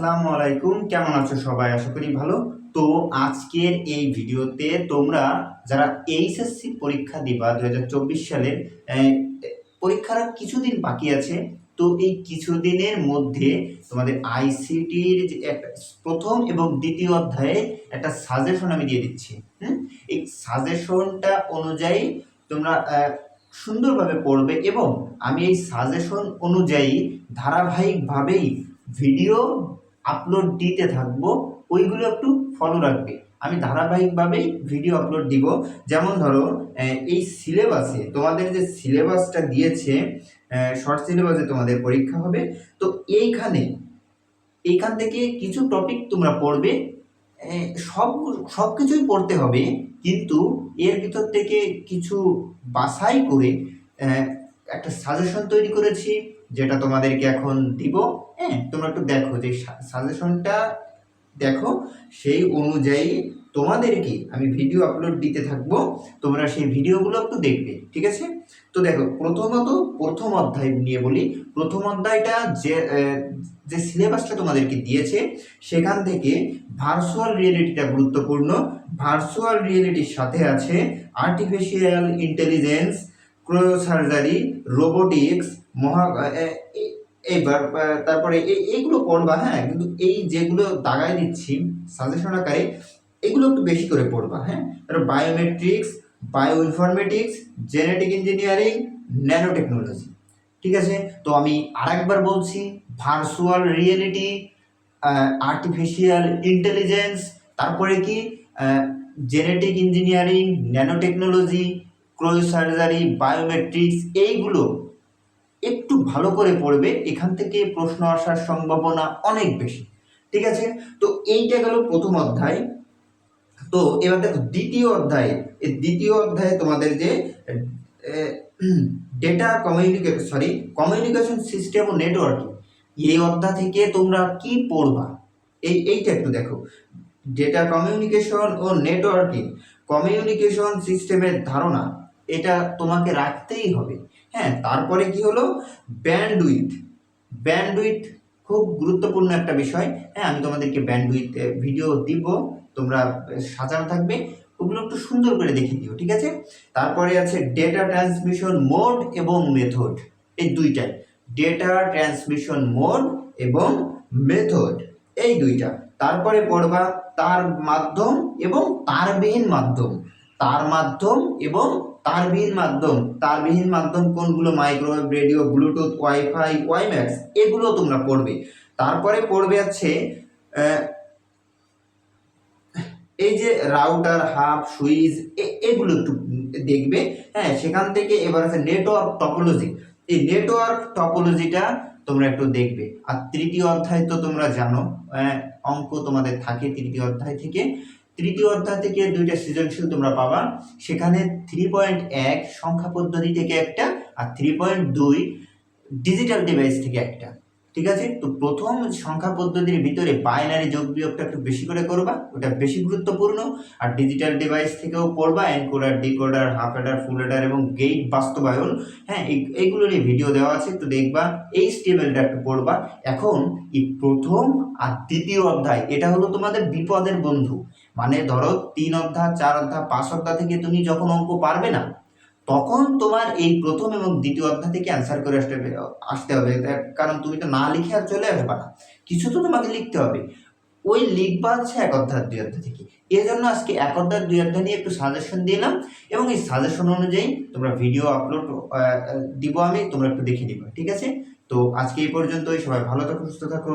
আসসালামু আলাইকুম। কেমন আছো সবাই? আশা করি ভালো। তো আজকের এই ভিডিওতে তোমরা যারা এইচএসসি পরীক্ষা দিবা 2024 সালের পরীক্ষার আর কিছুদিন বাকি আছে। তো এই কিছুদিনের মধ্যে তোমাদের আইসিটির যে একটা প্রথম এবং দ্বিতীয় অধ্যায়ে একটা সাজেশন আমি দিয়ে দিচ্ছি। এই সাজেশনটা অনুযায়ী তোমরা সুন্দরভাবে পড়বে এবং আমি এই সাজেশন অনুযায়ী ধারাবাহিকভাবেই ভিডিও আপলোড দিতে থাকবো, ওইগুলো একটু ফলো রাখবে। আমি ধারাবাহিকভাবেই ভিডিও আপলোড দিব। যেমন ধরো এই সিলেবাসে তোমাদের যে সিলেবাসটা দিয়েছে, শর্ট সিলেবাসে তোমাদের পরীক্ষা হবে। তো এইখান থেকে কিছু টপিক তোমরা পড়বে, সব কিছুই পড়তে হবে, কিন্তু এর ভিতর থেকে কিছু বাছাই করে একটা সাজেশন তৈরি করেছি, যেটা তোমাদেরকে এখন দিব। তোমরা একটু দেখো যে সাজেশনটা দেখো, সেই অনুযায়ী তোমাদেরকে আমি ভিডিও আপলোড দিতে থাকবো, তোমরা সেই ভিডিওগুলো একটু দেখবে, ঠিক আছে? তো দেখো, প্রথমত প্রথম অধ্যায় নিয়ে বলি। প্রথম অধ্যায়টা যে সিলেবাসটা তোমাদেরকে দিয়েছে, সেখান থেকে ভার্চুয়াল রিয়েলিটিটা গুরুত্বপূর্ণ। ভার্চুয়াল রিয়েলিটির সাথে আছে আর্টিফিশিয়াল ইন্টেলিজেন্স, ক্রায়োসার্জারি, রোবোটিক্স, এইবার তারপরে এইগুলো পড়বা। কিন্তু এই যেগুলো দাগায় দিচ্ছি সাজেশন আকারে, এগুলো একটু বেশি করে পড়বা। তারপর biometrics, bio informatics, genetic engineering, nano technology, ঠিক আছে? তো আমি আরেকবার বলছি, ভার্চুয়াল রিয়েলিটি, আর্টিফিশিয়াল ইন্টেলিজেন্স, তারপরে কি genetic engineering, nano technology, cryosurgery, biometrics, এইগুলো একটু ভালো করে পড়বে। এখান থেকে প্রশ্ন আসার সম্ভাবনা অনেক বেশি, ঠিক আছে? তো এইটা গেল প্রথম অধ্যায়। তো এবার দেখো দ্বিতীয় অধ্যায়ে, এই দ্বিতীয় অধ্যায়ে তোমাদের যে ডেটা কমিউনিকেশন সিস্টেম ও নেটওয়ার্কিং, এই অধ্যায় থেকে তোমরা কি পড়বা এইটা একটু দেখো। ডেটা কমিউনিকেশন ও নেটওয়ার্কিং, কমিউনিকেশন সিস্টেমের ধারণা, এটা তোমাকে রাখতেই হবে। তারপরে কি হলো, ব্যান্ডউইথ খুব গুরুত্বপূর্ণ একটা বিষয়। আমি তোমাদেরকে ব্যান্ডউইথ ভিডিও দিব, তোমরা সাজানো থাকবে, ওগুলো একটু সুন্দর করে দেখে দিও, ঠিক আছে? তারপরে আছে ডেটা ট্রান্সমিশন মোড এবং মেথড, এই দুইটাই, ডেটা ট্রান্সমিশন মোড এবং মেথড, এই দুইটা। তারপরে পড়বা তার মাধ্যম এবং তারবিহীন মাধ্যম, তার মাধ্যম এবং তারবিহীন মাধ্যম কোনগুলো? Microwave, radio, Bluetooth, wifi, WiMAX, এগুলো তোমরা পড়বে। তারপরে পড়বে আছে এই যে রাউটার, হাব, সুইচ, এগুলো একটু দেখবে। সেখান থেকে এবার আছে নেটওয়ার্ক টপোলজি, এই নেটওয়ার্ক টপোলজিটা তোমরা একটু দেখবে। আর তৃতীয় অধ্যায় তো তোমরা জানো, অঙ্ক তোমাদের থাকে তৃতীয় অধ্যায় থেকে। তৃতীয় অধ্যায় থেকে দুইটা সৃজনশীল তোমরা পাবা, সেখানে 3.1 সংখ্যা পদ্ধতি থেকে একটা, আর 3.2 ডিজিটাল ডিভাইস থেকে একটা, ঠিক আছে? তো প্রথম সংখ্যা পদ্ধতির ভিতরে বাইনারি যোগ বিয়োগটা একটু বেশি করে করবা, ওটা বেশি গুরুত্বপূর্ণ। আর ডিজিটাল ডিভাইস থেকেও পড়বা এনকোডার, ডিকোডার, হাফ এডার, ফুল এডার এবং গেট বাস্তবায়ন। এইগুলো নিয়ে ভিডিও দেওয়া আছে, একটু দেখবা। এইচটিএমএলটা একটু পড়বা। এখন এই প্রথম আর দ্বিতীয় অধ্যায়, এটা হলো তোমাদের বিপদের বন্ধু। মানে ধরো 3 অধ্যায়, 4 অধ্যায়, 5 অধ্যায় থেকে তুমি যখন অঙ্ক পারবে না, তখন তোমার এই প্রথম এবং দ্বিতীয় অধ্যায় থেকে অ্যান্সার করে আসতে হবে। কারণ তুমি তো না লিখে আর চলে আসবে না, কিছু তো তোমাকে লিখতে হবে। ওই লিখবা হচ্ছে 1 অধ্যায় 2 অধ্যায় থেকে। এর জন্য আজকে 1 অধ্যায় 2 অধ্যায় নিয়ে একটু সাজেশন দিলাম, এবং এই সাজেশন অনুযায়ী তোমরা ভিডিও আপলোড দিব আমি, তোমরা একটু দেখে দিবা, ঠিক আছে? তো আজকে এই পর্যন্তই। সবাই ভালো থাকো, সুস্থ থাকো।